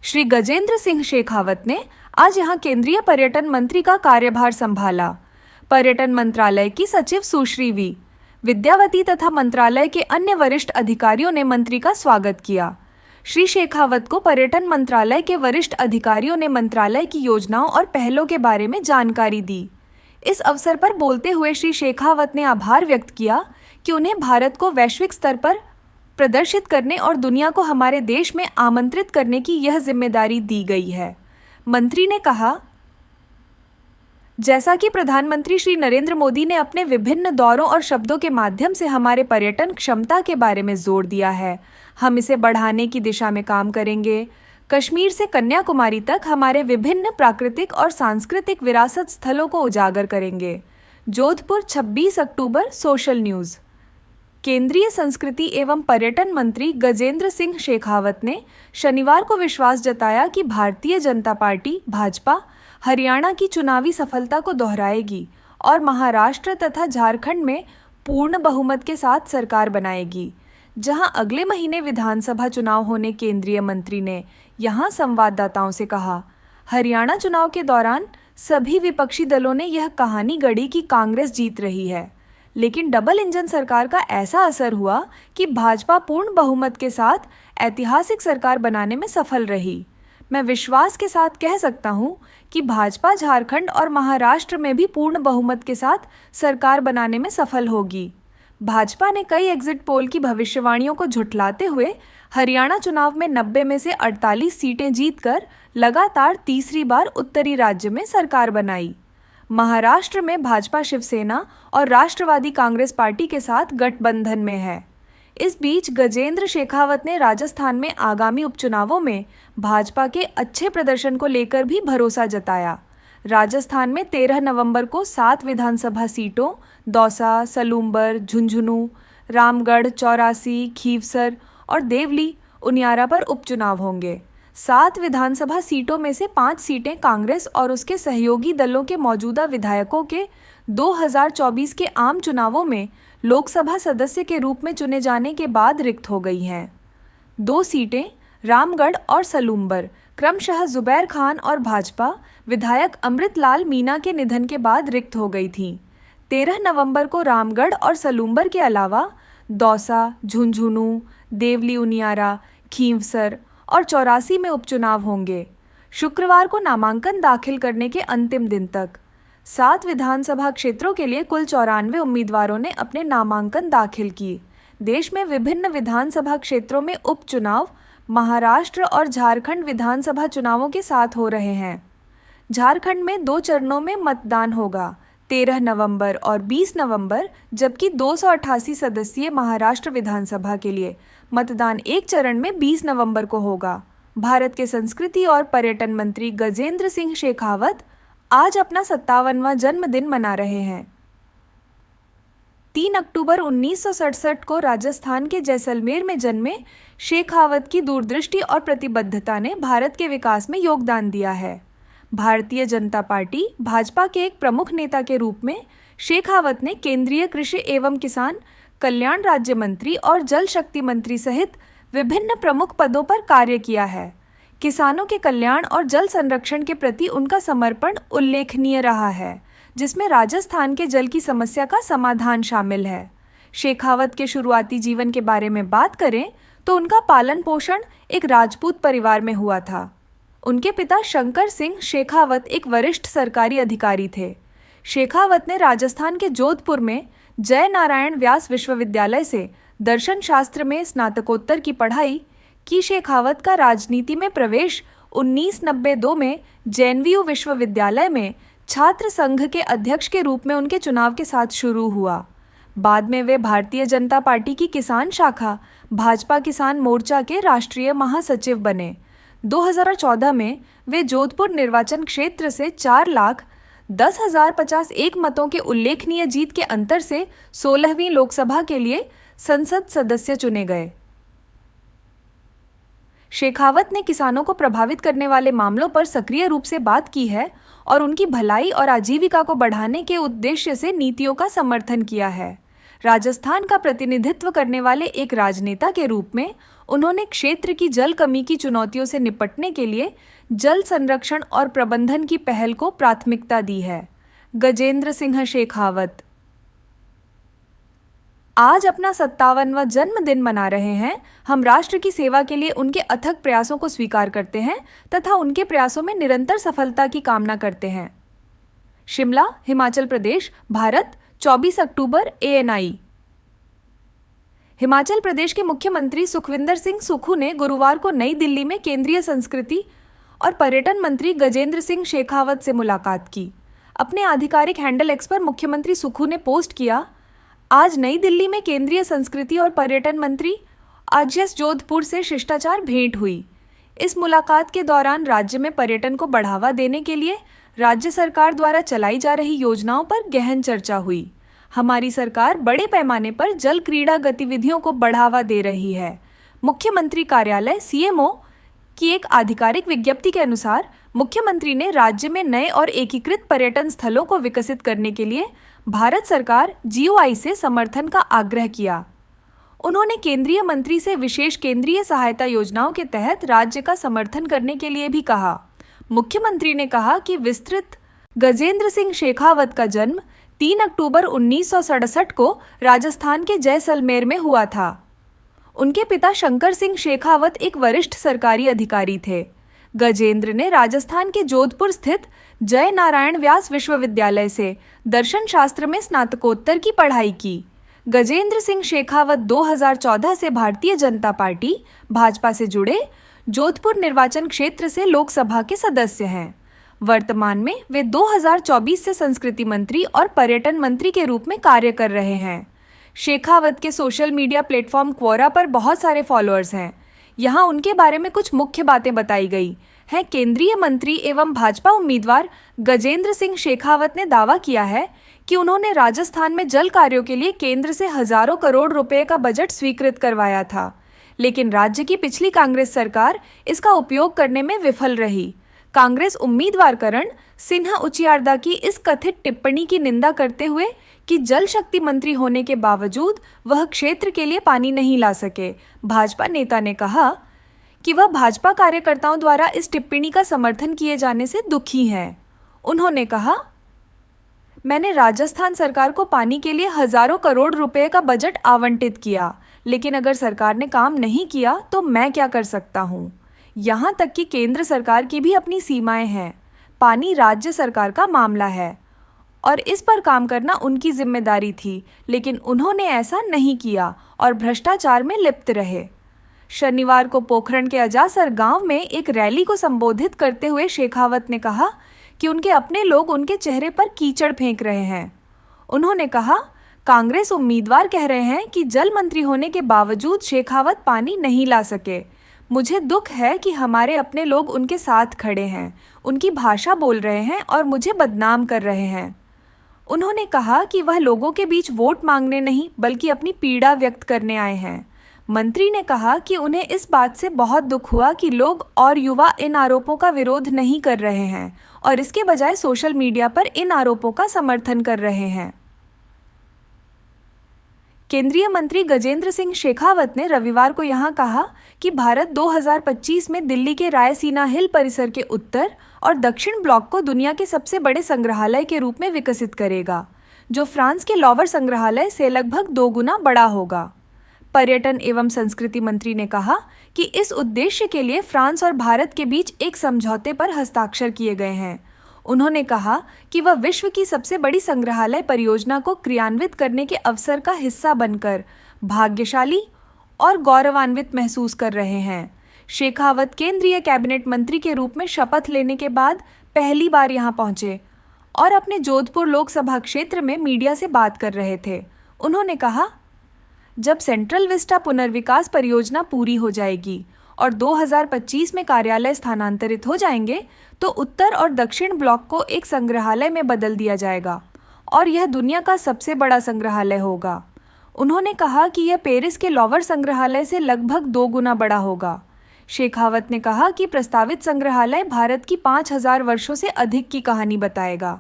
श्री गजेंद्र सिंह शेखावत ने आज यहां केंद्रीय पर्यटन मंत्री का कार्यभार संभाला। पर्यटन मंत्रालय की सचिव सुश्री वी विद्यावती तथा मंत्रालय के अन्य वरिष्ठ अधिकारियों ने मंत्री का स्वागत किया। श्री शेखावत को पर्यटन मंत्रालय के वरिष्ठ अधिकारियों ने मंत्रालय की योजनाओं और पहलों के बारे में जानकारी दी। इस अवसर पर बोलते हुए श्री शेखावत ने आभार व्यक्त किया कि उन्हें भारत को वैश्विक स्तर पर प्रदर्शित करने और दुनिया को हमारे देश में आमंत्रित करने की यह जिम्मेदारी दी गई है। मंत्री ने कहा, जैसा कि प्रधानमंत्री श्री नरेंद्र मोदी ने अपने विभिन्न दौरों और शब्दों के माध्यम से हमारे पर्यटन क्षमता के बारे में जोर दिया है, हम इसे बढ़ाने की दिशा में काम करेंगे। कश्मीर से कन्याकुमारी तक हमारे विभिन्न प्राकृतिक और सांस्कृतिक विरासत स्थलों को उजागर करेंगे। जोधपुर 26 अक्टूबर। Social news. केंद्रीय संस्कृति एवं पर्यटन मंत्री गजेंद्र सिंह शेखावत ने शनिवार को विश्वास जताया कि भारतीय जनता पार्टी भाजपा हरियाणा की चुनावी सफलता को दोहराएगी और महाराष्ट्र तथा झारखंड में पूर्ण बहुमत के साथ सरकार बनाएगी। जहां अगले महीने विधानसभा चुनाव होने, केंद्रीय मंत्री ने यहां संवाददाताओं से कहा, हरियाणा चुनाव के दौरान सभी विपक्षी दलों ने यह कहानी गढ़ी कि कांग्रेस जीत रही है, लेकिन डबल इंजन सरकार का ऐसा असर हुआ कि भाजपा पूर्ण बहुमत के साथ ऐतिहासिक सरकार बनाने में सफल रही। मैं विश्वास के साथ कह सकता हूं कि भाजपा झारखंड और महाराष्ट्र में भी पूर्ण बहुमत के साथ सरकार बनाने में सफल होगी। भाजपा ने कई एग्जिट पोल की भविष्यवाणियों को झुठलाते हुए हरियाणा चुनाव में 90 में से 48 सीटें जीतकर लगातार तीसरी बार उत्तरी राज्य में सरकार बनाई। महाराष्ट्र में भाजपा शिवसेना और राष्ट्रवादी कांग्रेस पार्टी के साथ गठबंधन में है। इस बीच गजेंद्र शेखावत ने राजस्थान में आगामी उपचुनावों में भाजपा के अच्छे प्रदर्शन को लेकर भी भरोसा जताया। राजस्थान में 13 नवंबर को 7 विधानसभा सीटों दौसा, सलूम्बर, झुंझुनू, रामगढ़, चौरासी, खीवसर और देवली उनियारा पर उपचुनाव होंगे। 7 विधानसभा सीटों में से 5 सीटें कांग्रेस और उसके सहयोगी दलों के मौजूदा विधायकों के 2024 के आम चुनावों में लोकसभा सदस्य के रूप में चुने जाने के बाद रिक्त हो गई हैं। 2 सीटें रामगढ़ और सलूम्बर क्रमशः जुबैर खान और भाजपा विधायक अमृतलाल मीना के निधन के बाद रिक्त हो गई थीं। 13 नवंबर को रामगढ़ और सलूम्बर के अलावा दौसा, झुंझुनू, देवली उनियारा, खींवसर और चौरासी में उपचुनाव होंगे। शुक्रवार को नामांकन दाखिल करने के अंतिम दिन तक 7 विधानसभा क्षेत्रों के लिए कुल 94 उम्मीदवारों ने अपने नामांकन दाखिल किए। देश में विभिन्न विधानसभा क्षेत्रों में उपचुनाव महाराष्ट्र और झारखंड विधानसभा चुनावों के साथ हो रहे हैं। झारखंड में 2 चरणों में मतदान होगा, 13 नवंबर और 20 नवंबर, जबकि 288 सदस्यीय महाराष्ट्र विधानसभा के लिए मतदान एक चरण में 20 नवंबर को होगा। भारत के संस्कृति और पर्यटन मंत्री गजेंद्र सिंह शेखावत आज अपना 57वां जन्मदिन मना रहे हैं। 3 अक्टूबर 1967 को राजस्थान के जैसलमेर में जन्मे शेखावत की दूरदृष्टि और प्रतिबद्धता ने भारत के विकास में योगदान दिया है। भारतीय जनता पार्टी भाजपा के एक प्रमुख नेता के रूप में शेखावत ने केंद्रीय कृषि एवं किसान कल्याण राज्य मंत्री और जल शक्ति मंत्री सहित विभिन्न प्रमुख पदों पर कार्य किया है। किसानों के कल्याण और जल संरक्षण के प्रति उनका समर्पण उल्लेखनीय रहा है, जिसमें राजस्थान के जल की समस्या का समाधान शामिल है। शेखावत के शुरुआती जीवन के बारे में बात करें तो उनका पालन पोषण एक राजपूत परिवार में हुआ था। उनके पिता शंकर सिंह शेखावत एक वरिष्ठ सरकारी अधिकारी थे। शेखावत ने राजस्थान के जोधपुर में जय नारायण व्यास विश्वविद्यालय से दर्शन शास्त्र में स्नातकोत्तर की पढ़ाई की। शेखावत का राजनीति में प्रवेश 1992 में जेएनयू विश्वविद्यालय में छात्र संघ के अध्यक्ष के रूप में उनके चुनाव के साथ शुरू हुआ। बाद में वे भारतीय जनता पार्टी की किसान शाखा भाजपा किसान मोर्चा के राष्ट्रीय महासचिव बने। 2014 में वे जोधपुर निर्वाचन क्षेत्र से 4,10,051 मतों के उल्लेखनीय जीत के अंतर से 16वीं लोकसभा के लिए संसद सदस्य चुने गए। शेखावत ने किसानों को प्रभावित करने वाले मामलों पर सक्रिय रूप से बात की है और उनकी भलाई और आजीविका को बढ़ाने के उद्देश्य से नीतियों का समर्थन किया है। राजस्थान का प्रतिनिधित्व करने वाले एक राजनेता के रूप में उन्होंने क्षेत्र की जल कमी की चुनौतियों से निपटने के लिए जल संरक्षण और प्रबंधन की पहल को प्राथमिकता दी है। गजेंद्र सिंह शेखावत आज अपना 57वां जन्मदिन मना रहे हैं। हम राष्ट्र की सेवा के लिए उनके अथक प्रयासों को स्वीकार करते हैं तथा उनके प्रयासों में निरंतर सफलता की कामना करते हैं। शिमला, हिमाचल प्रदेश, भारत, 24 अक्टूबर ANI। हिमाचल प्रदेश के मुख्यमंत्री सुखविंदर सिंह सुक्खू ने गुरुवार को नई दिल्ली में केंद्रीय संस्कृति और पर्यटन मंत्री गजेंद्र सिंह शेखावत से मुलाकात की। अपने आधिकारिक हैंडल एक्स पर मुख्यमंत्री सुक्खू ने पोस्ट किया, आज नई दिल्ली में केंद्रीय संस्कृति और पर्यटन मंत्री RGS जोधपुर से शिष्टाचार भेंट हुई। इस मुलाकात के दौरान राज्य में पर्यटन को बढ़ावा देने के लिए राज्य सरकार द्वारा चलाई जा रही योजनाओं पर गहन चर्चा हुई। हमारी सरकार बड़े पैमाने पर जल क्रीड़ा गतिविधियों को बढ़ावा दे रही है। मुख्यमंत्री कार्यालय CMO की एक आधिकारिक विज्ञप्ति के अनुसार मुख्यमंत्री ने राज्य में नए और एकीकृत पर्यटन स्थलों को विकसित करने के लिए भारत सरकार GOI से समर्थन का आग्रह किया। उन्होंने केंद्रीय मंत्री से विशेष केंद्रीय सहायता योजनाओं के तहत राज्य का समर्थन करने के लिए भी कहा। मुख्यमंत्री ने कहा कि विस्तृत गजेंद्र सिंह शेखावत का जन्म 3 अक्टूबर 1967 को राजस्थान के जैसलमेर में हुआ था। उनके पिता शंकर सिंह शेखावत एक वरिष्ठ सरकारी अधिकारी थे। गजेंद्र ने राजस्थान के जोधपुर स्थित जय नारायण व्यास विश्वविद्यालय से दर्शन शास्त्र में स्नातकोत्तर की पढ़ाई की। गजेंद्र सिंह शेखावत 2014 से भारतीय जनता पार्टी भाजपा से जुड़े जोधपुर निर्वाचन क्षेत्र से लोकसभा के सदस्य हैं। वर्तमान में वे 2024 से संस्कृति मंत्री और पर्यटन मंत्री के रूप में कार्य कर रहे हैं। शेखावत के सोशल मीडिया प्लेटफॉर्म क्वोरा पर बहुत सारे फॉलोअर्स हैं। यहाँ उनके बारे में कुछ मुख्य बातें बताई गई हैं। केंद्रीय मंत्री एवं भाजपा उम्मीदवार गजेंद्र सिंह शेखावत ने दावा किया है कि उन्होंने राजस्थान में जल कार्यों के लिए केंद्र से हजारों करोड़ रुपए का बजट स्वीकृत करवाया था, लेकिन राज्य की पिछली कांग्रेस सरकार इसका उपयोग करने में विफल रही। कांग्रेस उम्मीदवार करण सिन्हा उचियार्दा की इस कथित टिप्पणी की निंदा करते हुए कि जल शक्ति मंत्री होने के बावजूद वह क्षेत्र के लिए पानी नहीं ला सके, भाजपा नेता ने कहा कि वह भाजपा कार्यकर्ताओं द्वारा इस टिप्पणी का समर्थन किए जाने से दुखी हैं। उन्होंने कहा, मैंने राजस्थान सरकार को पानी के लिए हजारों करोड़ रुपए का बजट आवंटित किया, लेकिन अगर सरकार ने काम नहीं किया तो मैं क्या कर सकता हूँ। यहाँ तक कि केंद्र सरकार की भी अपनी सीमाएं हैं। पानी राज्य सरकार का मामला है और इस पर काम करना उनकी जिम्मेदारी थी, लेकिन उन्होंने ऐसा नहीं किया और भ्रष्टाचार में लिप्त रहे। शनिवार को पोखरण के अजासर गांव में एक रैली को संबोधित करते हुए शेखावत ने कहा कि उनके अपने लोग उनके चेहरे पर कीचड़ फेंक रहे हैं। उन्होंने कहा, कांग्रेस उम्मीदवार कह रहे हैं कि जल मंत्री होने के बावजूद शेखावत पानी नहीं ला सके। मुझे दुख है कि हमारे अपने लोग उनके साथ खड़े हैं, उनकी भाषा बोल रहे हैं और मुझे बदनाम कर रहे हैं। उन्होंने कहा कि वह लोगों के बीच वोट मांगने नहीं बल्कि अपनी पीड़ा व्यक्त करने आए हैं। मंत्री ने कहा कि उन्हें इस बात से बहुत दुख हुआ कि लोग और युवा इन आरोपों का विरोध नहीं कर रहे हैं और इसके बजाय सोशल मीडिया पर इन आरोपों का समर्थन कर रहे हैं। केंद्रीय मंत्री गजेंद्र सिंह शेखावत ने रविवार को यहां कहा कि भारत 2025 में दिल्ली के रायसीना हिल परिसर के उत्तर और दक्षिण ब्लॉक को दुनिया के सबसे बड़े संग्रहालय के रूप में विकसित करेगा, जो फ्रांस के लॉवर संग्रहालय से लगभग 2 गुना बड़ा होगा। पर्यटन एवं संस्कृति मंत्री ने कहा कि इस उद्देश्य के लिए फ्रांस और भारत के बीच एक समझौते पर हस्ताक्षर किए गए हैं। उन्होंने कहा कि वह विश्व की सबसे बड़ी संग्रहालय परियोजना को क्रियान्वित करने के अवसर का हिस्सा बनकर भाग्यशाली और गौरवान्वित महसूस कर रहे हैं। शेखावत केंद्रीय कैबिनेट मंत्री के रूप में शपथ लेने के बाद पहली बार यहां पहुंचे और अपने जोधपुर लोकसभा क्षेत्र में मीडिया से बात कर रहे थे। उन्होंने कहा, जब सेंट्रल विस्टा पुनर्विकास परियोजना पूरी हो जाएगी और 2025 में कार्यालय स्थानांतरित हो जाएंगे तो उत्तर और दक्षिण ब्लॉक को एक संग्रहालय में बदल दिया जाएगा और यह दुनिया का सबसे बड़ा संग्रहालय होगा। उन्होंने कहा कि यह पेरिस के लॉवर संग्रहालय से लगभग 2 गुना बड़ा होगा। शेखावत ने कहा कि प्रस्तावित संग्रहालय भारत की 5000 वर्षों से अधिक की कहानी बताएगा।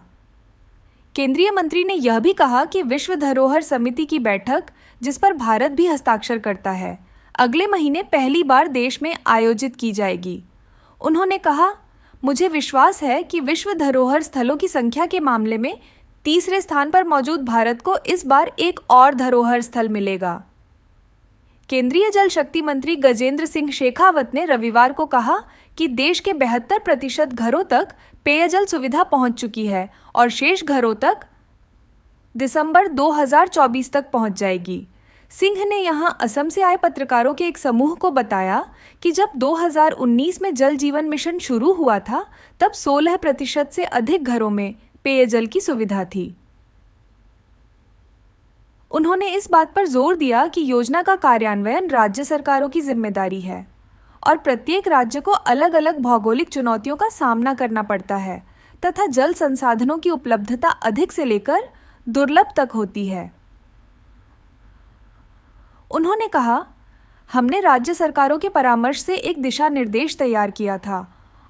केंद्रीय मंत्री ने यह भी कहा कि विश्व धरोहर समिति की बैठक, जिस पर भारत भी हस्ताक्षर करता है, अगले महीने पहली बार देश में आयोजित की जाएगी। उन्होंने कहा, मुझे विश्वास है कि विश्व धरोहर स्थलों की संख्या के मामले में तीसरे स्थान पर मौजूद भारत को इस बार एक और धरोहर स्थल मिलेगा। केंद्रीय जल शक्ति मंत्री गजेंद्र सिंह शेखावत ने रविवार को कहा कि देश के 72% घरों तक पेयजल सुविधा पहुंच चुकी है और शेष घरों तक दिसंबर 2024 तक पहुंच जाएगी। सिंह ने यहां असम से आए पत्रकारों के एक समूह को बताया कि जब 2019 में जल जीवन मिशन शुरू हुआ था, तब 16% से अधिक घरों में पेयजल की सुविधा थी। उन्होंने इस बात पर जोर दिया कि योजना का कार्यान्वयन राज्य सरकारों की जिम्मेदारी है और प्रत्येक राज्य को अलग अलग भौगोलिक चुनौतियों का सामना करना पड़ता है तथा जल संसाधनों की उपलब्धता अधिक से लेकर दुर्लभ तक होती है। उन्होंने कहा, हमने राज्य सरकारों के परामर्श से एक दिशा निर्देश तैयार किया था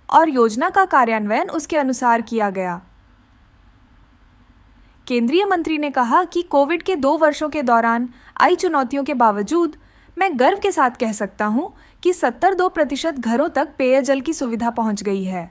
और योजना का कार्यान्वयन उसके अनुसार किया गया। केंद्रीय मंत्री ने कहा कि कोविड के 2 वर्षों के दौरान आई चुनौतियों के बावजूद मैं गर्व के साथ कह सकता हूं कि 72% घरों तक पेयजल की सुविधा पहुंच गई है।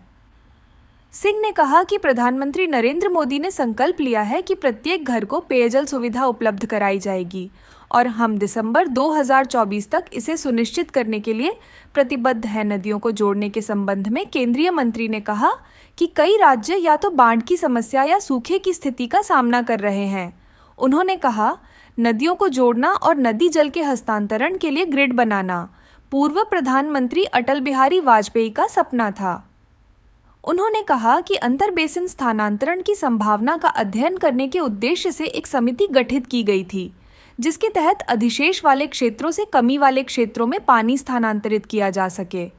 सिंह ने कहा कि प्रधानमंत्री नरेंद्र मोदी ने संकल्प लिया है कि प्रत्येक घर को पेयजल सुविधा उपलब्ध कराई जाएगी और हम दिसंबर 2024 तक इसे सुनिश्चित करने के लिए प्रतिबद्ध हैं। नदियों को जोड़ने के संबंध में केंद्रीय मंत्री ने कहा कि कई राज्य या तो बाढ़ की समस्या या सूखे की स्थिति का सामना कर रहे हैं। उन्होंने कहा, नदियों को जोड़ना और नदी जल के हस्तांतरण के लिए ग्रिड बनाना पूर्व प्रधानमंत्री अटल बिहारी वाजपेयी का सपना था। उन्होंने कहा कि अंतर बेसिन स्थानांतरण की संभावना का अध्ययन करने के उद्देश्य से एक समिति गठित की गई थी, जिसके तहत अधिशेष वाले क्षेत्रों से कमी वाले क्षेत्रों में पानी स्थानांतरित किया जा सके।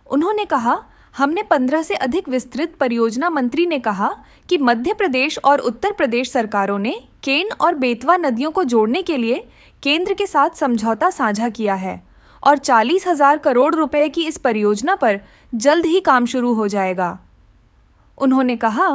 उन्होंने कहा, हमने 15 से अधिक विस्तृत परियोजना मंत्री ने कहा कि मध्य प्रदेश और उत्तर प्रदेश सरकारों ने केन और बेतवा नदियों को जोड़ने के लिए केंद्र के साथ समझौता साझा किया है और 40,000 करोड़ रुपए की इस परियोजना पर जल्द ही काम शुरू हो जाएगा। उन्होंने कहा